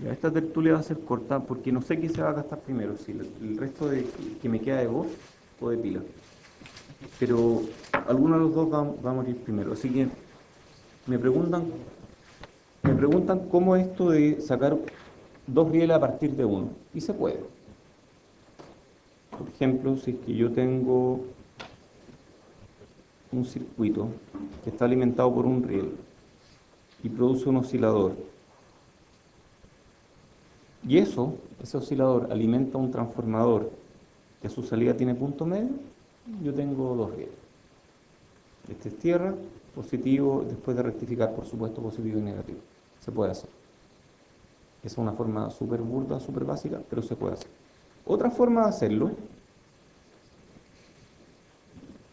Ya, esta tertulia va a ser corta porque no sé qué se va a gastar primero, si el resto que me queda de voz o de pila. Pero alguno de los dos va a morir primero. Así que me preguntan, me preguntan cómo esto de sacar dos rieles a partir de uno. Y se puede. Por ejemplo, si es que yo tengo un circuito que está alimentado por un riel y produce un oscilador, y ese oscilador alimenta un transformador que a su salida tiene punto medio, yo tengo dos rieles. Este es tierra, positivo, después de rectificar, por supuesto, positivo y negativo. Se puede hacer. Esa es una forma súper burda, súper básica, pero se puede hacer. Otra forma de hacerlo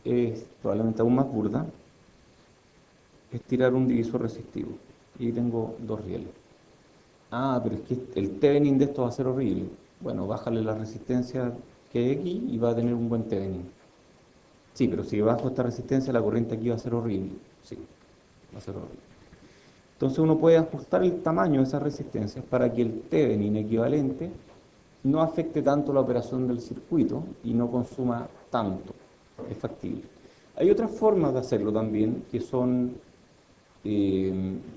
es probablemente aún más burda, es tirar un divisor resistivo. Y ahí tengo dos rieles. Ah, pero es que el Thevenin de esto va a ser horrible. Bueno, bájale la resistencia que es aquí y va a tener un buen Thevenin. Sí, pero si bajo esta resistencia, la corriente aquí va a ser horrible. Sí, va a ser horrible. Entonces uno puede ajustar el tamaño de esas resistencias para que el Thevenin equivalente no afecte tanto la operación del circuito y no consuma tanto. Es factible. Hay otras formas de hacerlo también, que son,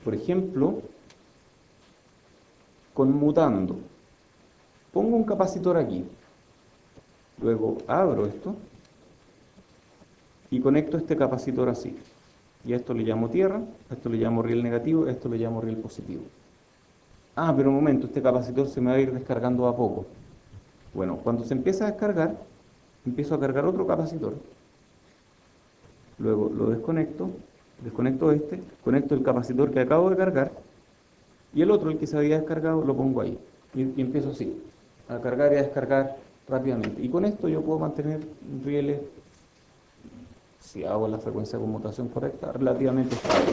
por ejemplo, conmutando. Pongo un capacitor aquí, luego abro esto y conecto este capacitor así. Y a esto le llamo tierra, a esto le llamo riel negativo, a esto le llamo riel positivo. Ah, pero un momento, este capacitor se me va a ir descargando a poco. Bueno, cuando se empieza a descargar, empiezo a cargar otro capacitor. Luego lo desconecto, desconecto este, conecto el capacitor que acabo de cargar y el otro, el que se había descargado, lo pongo ahí. Y empiezo así, a cargar y a descargar rápidamente. Y con esto yo puedo mantener rieles, si hago la frecuencia de conmutación correcta, relativamente estable.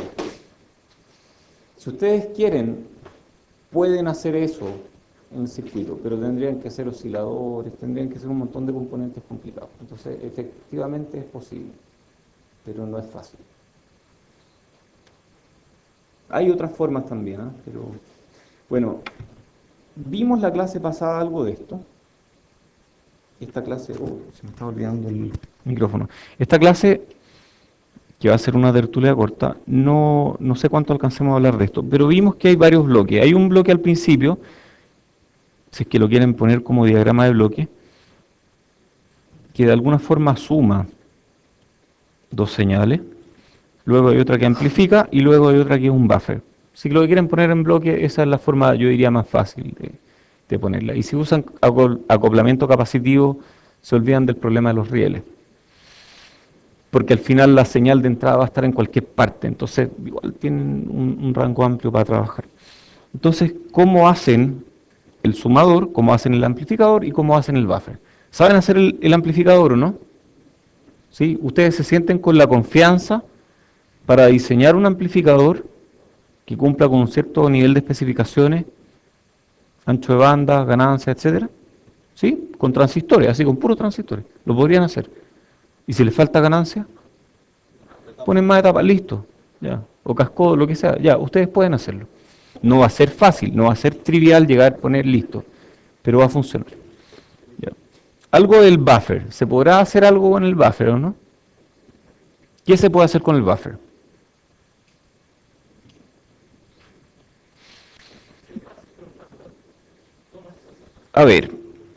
Si ustedes quieren, pueden hacer eso en el circuito, pero tendrían que ser osciladores, tendrían que ser un montón de componentes complicados. Entonces, efectivamente es posible, pero no es fácil. Hay otras formas también, ¿eh? Pero bueno, vimos la clase pasada algo de esto. Esta clase, se me está olvidando el micrófono. Esta clase, que va a ser una tertulia corta, no sé cuánto alcancemos a hablar de esto, pero vimos que hay varios bloques. Hay un bloque al principio, si es que lo quieren poner como diagrama de bloque, que de alguna forma suma dos señales. Luego hay otra que amplifica y luego hay otra que es un buffer. Si lo quieren poner en bloque, esa es la forma, yo diría, más fácil de ponerla. Y si usan acoplamiento capacitivo, se olvidan del problema de los rieles. Porque al final la señal de entrada va a estar en cualquier parte. Entonces, igual tienen un rango amplio para trabajar. Entonces, ¿cómo hacen el sumador, cómo hacen el amplificador y cómo hacen el buffer? ¿Saben hacer el amplificador o no? ¿Sí? Ustedes se sienten con la confianza para diseñar un amplificador que cumpla con un cierto nivel de especificaciones, ancho de banda, ganancia, etcétera, ¿sí? Con transistores, así con puros transistores. Lo podrían hacer. Y si les falta ganancia, ponen más etapas, listo, ya. O cascodo, lo que sea, ya, ustedes pueden hacerlo. No va a ser fácil, no va a ser trivial llegar a poner listo, pero va a funcionar. Ya. Algo del buffer, ¿se podrá hacer algo con el buffer o no? ¿Qué se puede hacer con el buffer? A ver,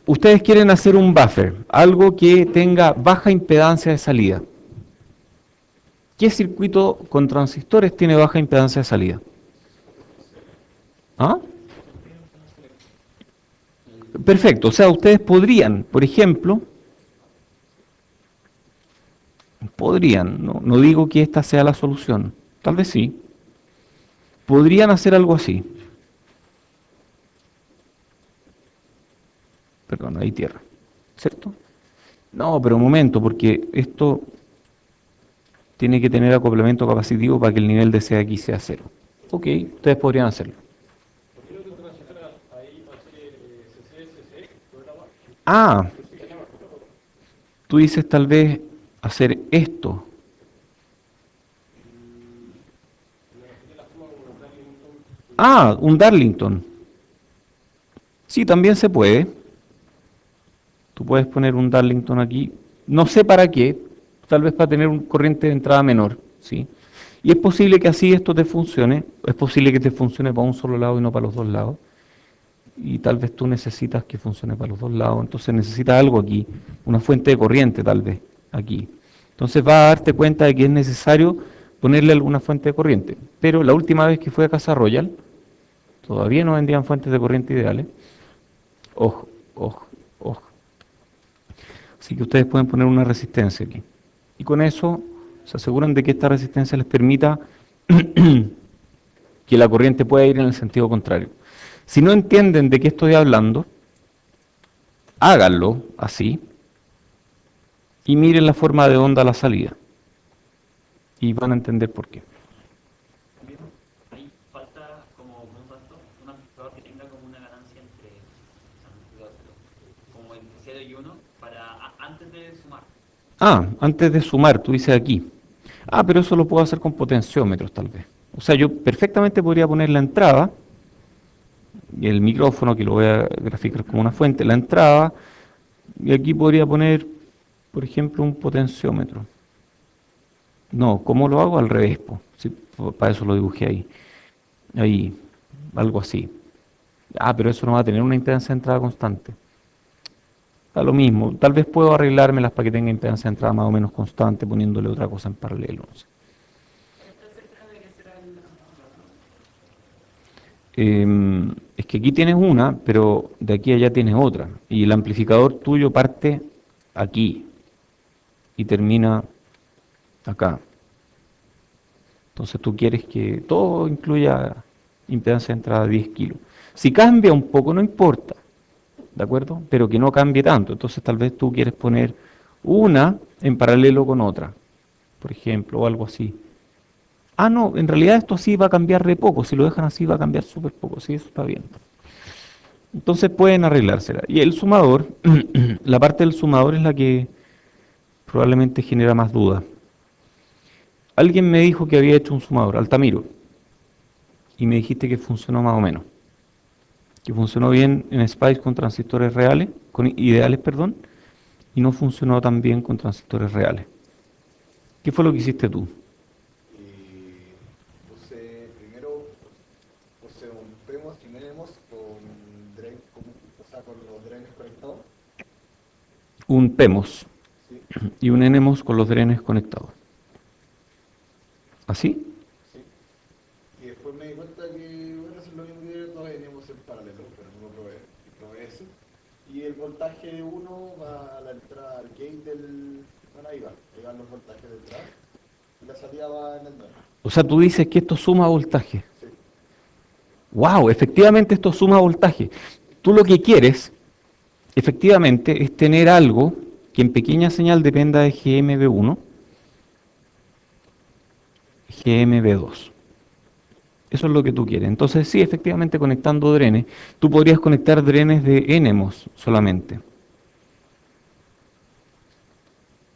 ustedes quieren hacer un buffer, algo que tenga baja impedancia de salida. ¿Qué circuito con transistores tiene baja impedancia de salida? ¿Ah? Perfecto, o sea, ustedes podrían, por ejemplo, podrían, no digo que esta sea la solución, tal vez sí, podrían hacer algo así. Perdón, hay tierra, ¿cierto? No, pero un momento, porque esto tiene que tener acoplamiento capacitivo para que el nivel de CX sea cero. Ok, ustedes podrían hacerlo. Ah, tú dices tal vez hacer esto. Ah, un Darlington. Sí, también se puede. Tú puedes poner un Darlington aquí. No sé para qué, tal vez para tener un corriente de entrada menor, ¿sí? Y es posible que así esto te funcione. Es posible que te funcione para un solo lado y no para los dos lados. Y tal vez tú necesitas que funcione para los dos lados. Entonces necesitas algo aquí, una fuente de corriente tal vez, aquí. Entonces vas a darte cuenta de que es necesario ponerle alguna fuente de corriente. Pero la última vez que fui a Casa Royal, todavía no vendían fuentes de corriente ideales. Ojo, ojo, ojo. Así que ustedes pueden poner una resistencia aquí. Y con eso se aseguran de que esta resistencia les permita que la corriente pueda ir en el sentido contrario. Si no entienden de qué estoy hablando, háganlo así y miren la forma de onda a la salida. Y van a entender por qué. Ahí falta como un dato, un amplificador que tenga como una ganancia entre como entre 0 y 1 para antes de sumar. Ah, antes de sumar, tú dices aquí. Ah, pero eso lo puedo hacer con potenciómetros tal vez. O sea, yo perfectamente podría poner la entrada, y el micrófono, que lo voy a graficar como una fuente, la entrada, y aquí podría poner, por ejemplo, un potenciómetro. No, ¿cómo lo hago? Al revés, po. Sí, para eso lo dibujé ahí. Ahí, algo así. Ah, pero eso no va a tener una impedancia de entrada constante. Da lo mismo. Tal vez puedo arreglármelas para que tenga impedancia de entrada más o menos constante, poniéndole otra cosa en paralelo. No sé. Es que aquí tienes una, pero de aquí a allá tienes otra. Y el amplificador tuyo parte aquí y termina acá. Entonces tú quieres que todo incluya impedancia de entrada de 10 kilos. Si cambia un poco, no importa, ¿de acuerdo? Pero que no cambie tanto. Entonces tal vez tú quieres poner una en paralelo con otra, por ejemplo, o algo así. Ah, no, en realidad esto sí va a cambiar re poco. Si lo dejan así va a cambiar súper poco. Sí, eso está bien. Entonces pueden arreglársela. Y el sumador, la parte del sumador es la que probablemente genera más dudas. Alguien me dijo que había hecho un sumador, Altamiro, y me dijiste que funcionó más o menos. Que funcionó bien en Spice con transistores reales, con ideales, perdón, y no funcionó tan bien con transistores reales. ¿Qué fue lo que hiciste tú? Primero puse un PMOS y un NMOS con drain, o sea, con los drenes conectados. Un PEMOS Sí, y un NMOS con los drenes conectados. ¿Así? sí. Y después me di cuenta que bueno, eso es lo mismo que dos NMOS en paralelo, pero no lo probé. Probé eso. Y el voltaje de uno va a la entrada al gate del. Bueno, ahí van los voltajes de entrada. Y la salida va en el drone. O sea, tú dices que esto suma voltaje. Sí, ¡Wow! Efectivamente esto suma voltaje. Tú lo que quieres, efectivamente, es tener algo que en pequeña señal dependa de GMB1, GMB2. Eso es lo que tú quieres. Entonces, sí, efectivamente, conectando drenes, tú podrías conectar drenes de NMOS solamente.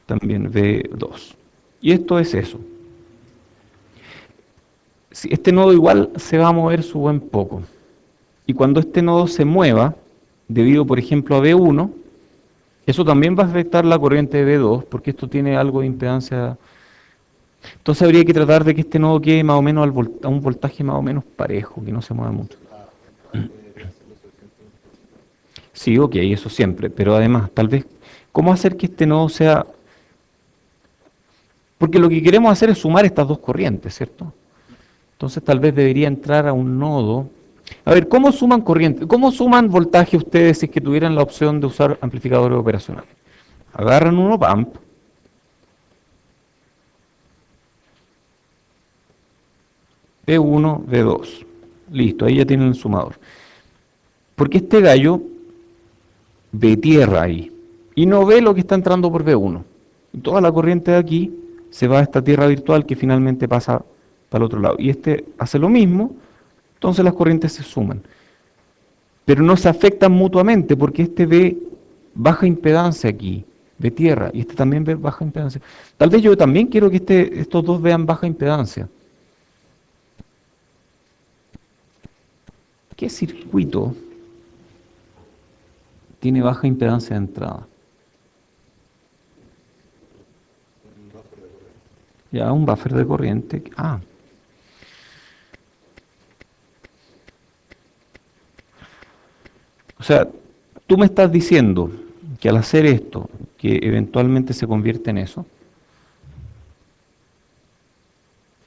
También V2. Y esto es eso. Si este nodo igual se va a mover su buen poco. Y cuando este nodo se mueva, debido por ejemplo a V1, eso también va a afectar la corriente de V2, porque esto tiene algo de impedancia. Entonces habría que tratar de que este nodo quede más o menos a un voltaje más o menos parejo, que no se mueva mucho. el voltaje debería ser lo suficientemente. Sí, ok, eso siempre, pero además, tal vez, ¿cómo hacer que este nodo sea? Porque lo que queremos hacer es sumar estas dos corrientes, ¿cierto? Entonces tal vez debería entrar a un nodo. A ver, ¿cómo suman corriente? ¿Cómo suman voltaje ustedes si es que tuvieran la opción de usar amplificadores operacionales? Agarran un op-amp, V1, V2. Listo, ahí ya tienen el sumador. Porque este gallo ve tierra ahí y no ve lo que está entrando por V1. Y toda la corriente de aquí se va a esta tierra virtual que finalmente pasa para el otro lado. Y este hace lo mismo, entonces las corrientes se suman. Pero no se afectan mutuamente porque este ve baja impedancia aquí, ve tierra, y este también ve baja impedancia. Tal vez yo también quiero que estos dos vean baja impedancia. ¿Qué circuito tiene baja impedancia de entrada. Ya, un buffer de corriente. O sea, tú me estás diciendo que al hacer esto, que eventualmente se convierte en eso,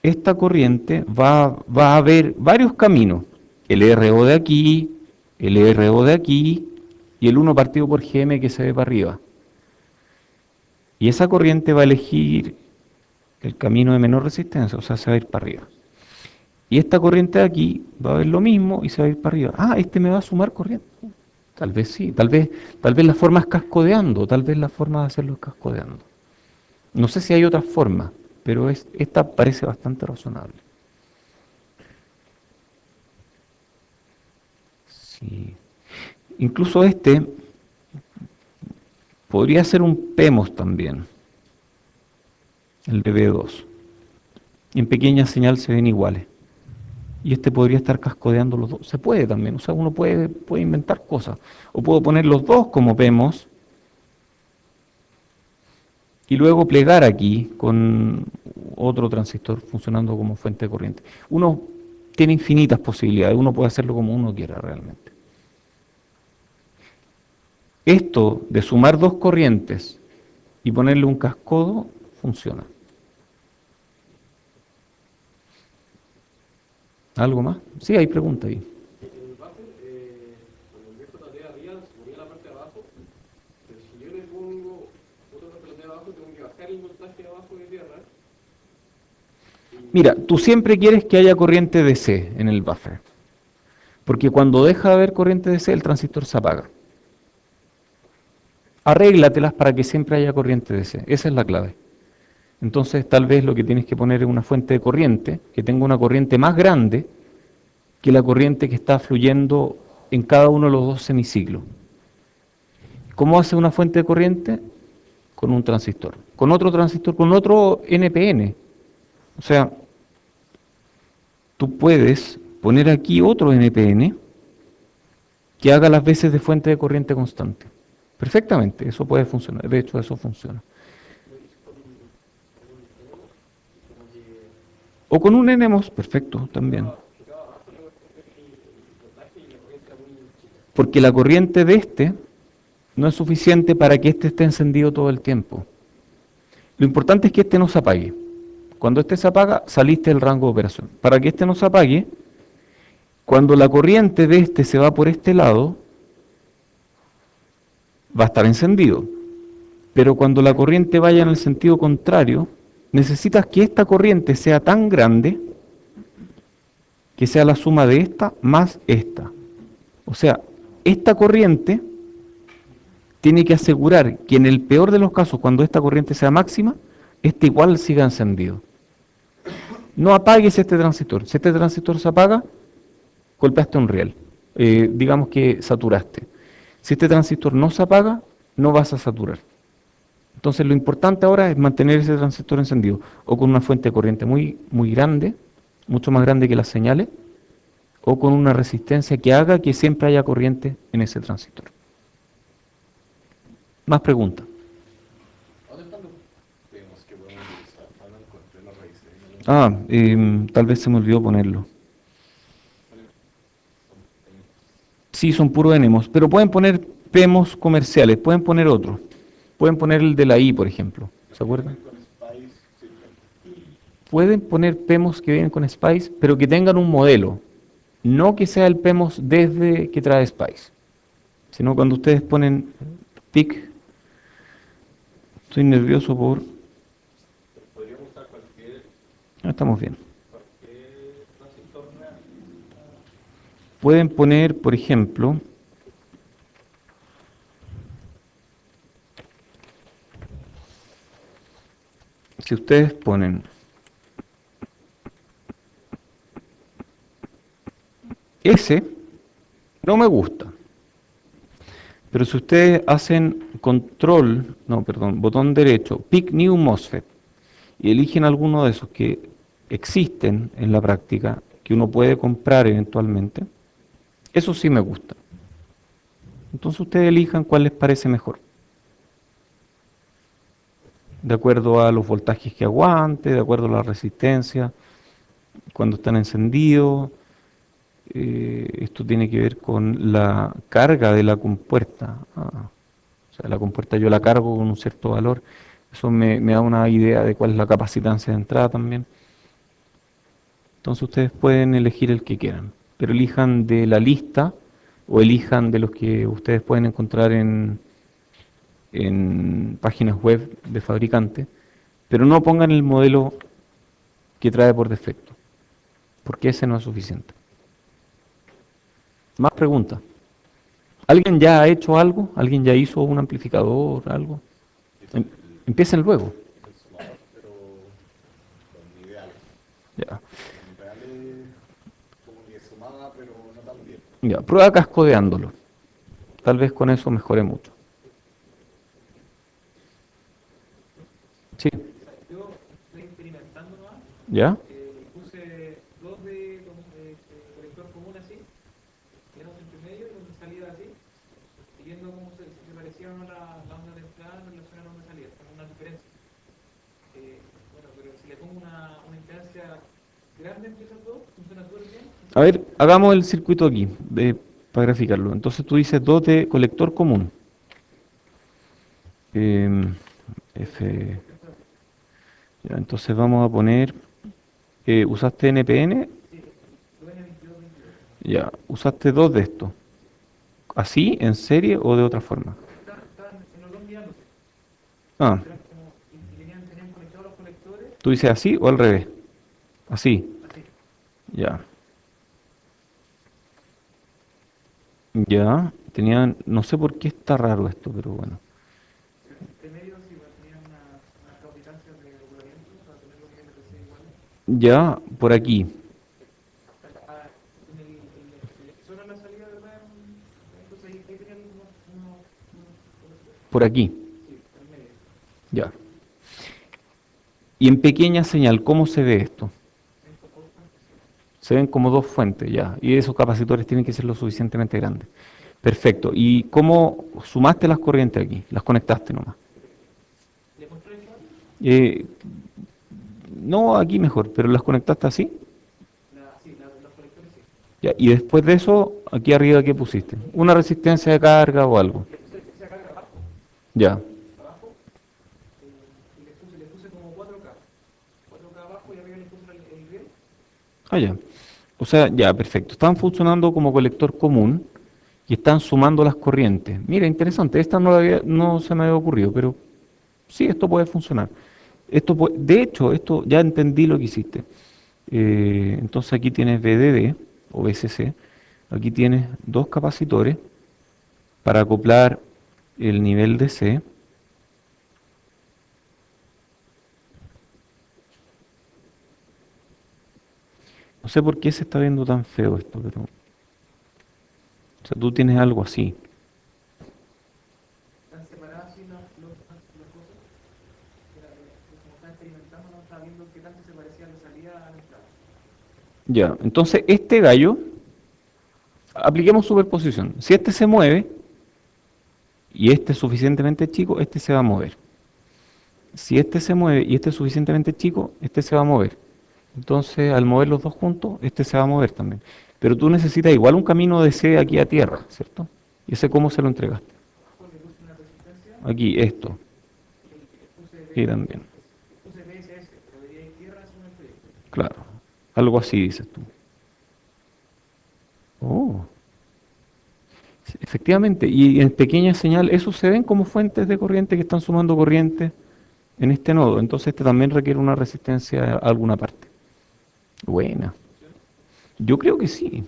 esta corriente va a haber varios caminos. El RO de aquí, el RO de aquí y el 1 partido por GM que se ve para arriba. Y esa corriente va a elegir el camino de menor resistencia, o sea, se va a ir para arriba. Y esta corriente de aquí va a ver lo mismo y se va a ir para arriba. Este me va a sumar corriente. Tal vez sí, tal vez la forma es cascodeando, tal vez la forma de hacerlo es cascodeando. No sé si hay otra forma, pero esta parece bastante razonable. Sí. Incluso podría ser un PEMOS también, el de B2. En pequeña señal se ven iguales. Y podría estar cascodeando los dos. Se puede también, o sea, uno puede inventar cosas. O puedo poner los dos como PEMOS y luego plegar aquí con otro transistor funcionando como fuente de corriente. Uno tiene infinitas posibilidades, uno puede hacerlo como uno quiera realmente. Esto de sumar dos corrientes y ponerle un cascodo funciona. ¿Algo más? Sí, hay pregunta ahí. El buffer, cuando meto la de arriba, se ponía la parte de abajo, pero si yo le pongo otra parte de abajo, tengo que bajar el voltaje de abajo de tierra. Mira, tú siempre quieres que haya corriente DC en el buffer, porque cuando deja de haber corriente DC, el transistor se apaga. Arréglatelas para que siempre haya corriente DC, esa es la clave. Entonces, tal vez lo que tienes que poner es una fuente de corriente que tenga una corriente más grande que la corriente que está fluyendo en cada uno de los dos semiciclos. ¿Cómo hace una fuente de corriente? Con un transistor. Con otro transistor, con otro NPN. O sea, tú puedes poner aquí otro NPN que haga las veces de fuente de corriente constante. Perfectamente, eso puede funcionar. De hecho, eso funciona. O con un NMOS, perfecto, también. Porque la corriente de no es suficiente para que esté encendido todo el tiempo. Lo importante es que no se apague. Cuando se apaga, saliste del rango de operación. Para que no se apague, cuando la corriente de se va por este lado, va a estar encendido. Pero cuando la corriente vaya en el sentido contrario, necesitas que esta corriente sea tan grande que sea la suma de esta más esta. O sea, esta corriente tiene que asegurar que en el peor de los casos, cuando esta corriente sea máxima, igual siga encendido. No apagues este transistor. Si este transistor se apaga, golpeaste un riel. Digamos que saturaste. Si este transistor no se apaga, no vas a saturar. Entonces lo importante ahora es mantener ese transistor encendido, o con una fuente de corriente muy, muy grande, mucho más grande que las señales, o con una resistencia que haga que siempre haya corriente en ese transistor. Más preguntas. ¿Dónde están los PEMOS que podemos utilizar? No encontré los raíces. Tal vez se me olvidó ponerlo. Sí, son puros NMOS, pero pueden poner PEMOS comerciales, pueden poner otros. Pueden poner el de la I, por ejemplo. ¿Se acuerdan? Pueden poner PEMOS que vienen con SPICE, pero que tengan un modelo. No que sea el PEMOS desde que trae SPICE. Sino cuando ustedes ponen PIC. Estoy nervioso por... Podríamos usar cualquier Estamos bien. transistor real. Pueden poner, por ejemplo... Si ustedes ponen S, no me gusta. Pero si ustedes hacen botón derecho, Pick New MOSFET, y eligen alguno de esos que existen en la práctica, que uno puede comprar eventualmente, eso sí me gusta. Entonces ustedes elijan cuál les parece mejor, de acuerdo a los voltajes que aguante, de acuerdo a la resistencia, cuando están encendidos. Esto tiene que ver con la carga de la compuerta. O sea, la compuerta yo la cargo con un cierto valor. Eso me da una idea de cuál es la capacitancia de entrada también. Entonces ustedes pueden elegir el que quieran, pero elijan de la lista o elijan de los que ustedes pueden encontrar en páginas web de fabricantes, pero no pongan el modelo que trae por defecto, porque ese no es suficiente. Más preguntas. ¿Alguien ya ha hecho algo? ¿Alguien ya hizo un amplificador, algo? Empiecen luego. el sumador, pero con ideales. Ya. En reales como que sumaba, pero no tan bien. Ya, prueba cascodeándolo. Tal vez con eso mejore mucho. Sí, Yo estoy experimentando más. ¿ya? Puse dos de colector común así, llenos entre medio y donde salida así, y viendo cómo se parecía o no la onda de entrada en relación a la onda de salida, con una diferencia. Bueno, pero si le pongo una impedancia grande entre esos dos, funciona súper bien. A ver, hagamos el circuito aquí, para graficarlo. Entonces tú dices 2 de colector común. Em, F. Ya, entonces vamos a poner, ¿usaste NPN? Ya, usaste 2 de estos. ¿Así, en serie o de otra forma? Estaban en los dos mirándose, Ah, eran como, y tenían conectados los colectores, ¿tú dices así o al revés? Así, así. ya. Ya, tenían, no sé por qué está raro esto, pero bueno. Entre medio sí, igual tenían unas capacitancias de regulamiento para tener los IMPC iguales. Ya, por aquí, En el solo en la salida, ¿verdad? Entonces ahí tenían por aquí, sí, en medio. ya. Y en pequeña señal, ¿cómo se ve esto? Se ven como 2 fuentes, ya. Y esos capacitores tienen que ser lo suficientemente grandes. Perfecto. ¿Y cómo sumaste las corrientes aquí? Las conectaste nomás. ¿Le mostré eso? Eh, no aquí mejor, pero las conectaste así. Sí, los colectores sí. Ya. Y después de eso, aquí arriba, ¿qué pusiste? ¿Una resistencia de carga o algo? Se carga abajo, Ya. abajo, y le puse como 4K. 4K abajo y arriba le puse el riel. Ah, ya. O sea, ya, perfecto. Están funcionando como colector común y están sumando las corrientes. Mira, interesante. Esta no se me había ocurrido, pero sí, esto puede funcionar. De hecho, esto ya entendí lo que hiciste. Entonces aquí tienes VDD o VCC. Aquí tienes 2 capacitores para acoplar el nivel de C. No sé por qué se está viendo tan feo esto, pero... O sea, tú tienes algo así. Están separadas así las cosas. Como están experimentando, no estaba viendo qué tanto se parecía la salida a la entrada. Ya, entonces este gallo, apliquemos superposición. Si este se mueve y este es suficientemente chico, este se va a mover. Si este se mueve y este es suficientemente chico, este se va a mover. Entonces, al mover los dos juntos, este se va a mover también. Pero tú necesitas igual un camino de C aquí a tierra, ¿cierto? ¿Y ese cómo se lo entregaste? Abajo le puse una resistencia Aquí, esto. y le Y también. puse BSS, pero debería ir tierra según el proyecto. Claro. Algo así dices tú. Oh. Sí, efectivamente. Y en pequeña señal, esos se ven como fuentes de corriente que están sumando corriente en este nodo. Entonces, este también requiere una resistencia a alguna parte. Buena. Yo creo que sí.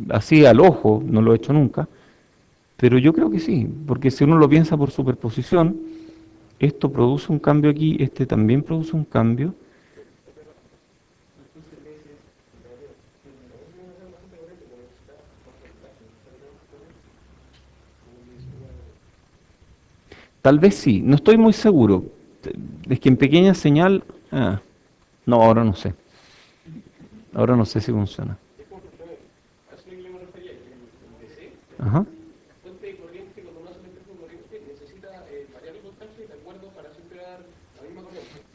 Así al ojo, no lo he hecho nunca, pero yo creo que sí, porque si uno lo piensa por superposición, esto produce un cambio aquí, este también produce un cambio. Tal vez sí, no estoy muy seguro. Es que en pequeña señal, no, ahora no sé. Ahora no sé si funciona. Es como que a eso es lo que me refería, que el DC, Ajá. la fuente de corriente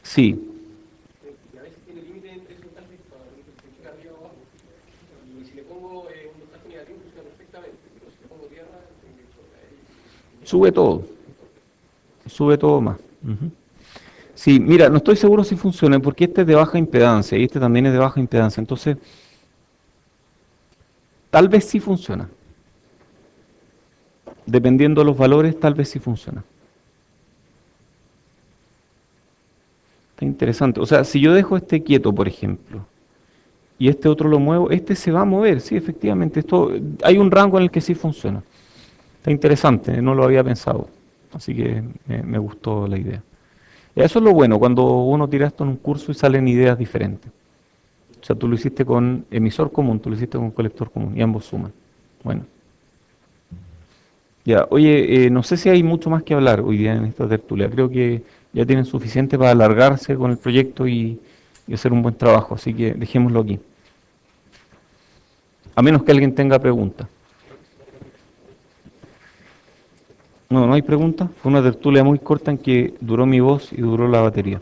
Sí, Y a veces tiene límite entre esos voltajes para que funcione arriba o abajo. Y si le pongo un voltaje negativo, funciona perfectamente. Pero si le pongo tierra, sube todo. Sube todo más. Ujú. Sí, mira, no estoy seguro si funciona porque este es de baja impedancia y este también es de baja impedancia. Entonces, tal vez sí funciona. Dependiendo de los valores, tal vez sí funciona. Está interesante. O sea, si yo dejo este quieto, por ejemplo, y este otro lo muevo, este se va a mover, sí, efectivamente. Esto, hay un rango en el que sí funciona. Está interesante, no lo había pensado. Así que me gustó la idea. Eso es lo bueno, cuando uno tira esto en un curso y salen ideas diferentes. O sea, tú lo hiciste con emisor común, tú lo hiciste con colector común, y ambos suman. Bueno. Ya, oye, no sé si hay mucho más que hablar hoy día en esta tertulia. Creo que ya tienen suficiente para alargarse con el proyecto y hacer un buen trabajo, así que dejémoslo aquí. A menos que alguien tenga preguntas. No, no hay preguntas. Fue una tertulia muy corta en que duró mi voz y duró la batería.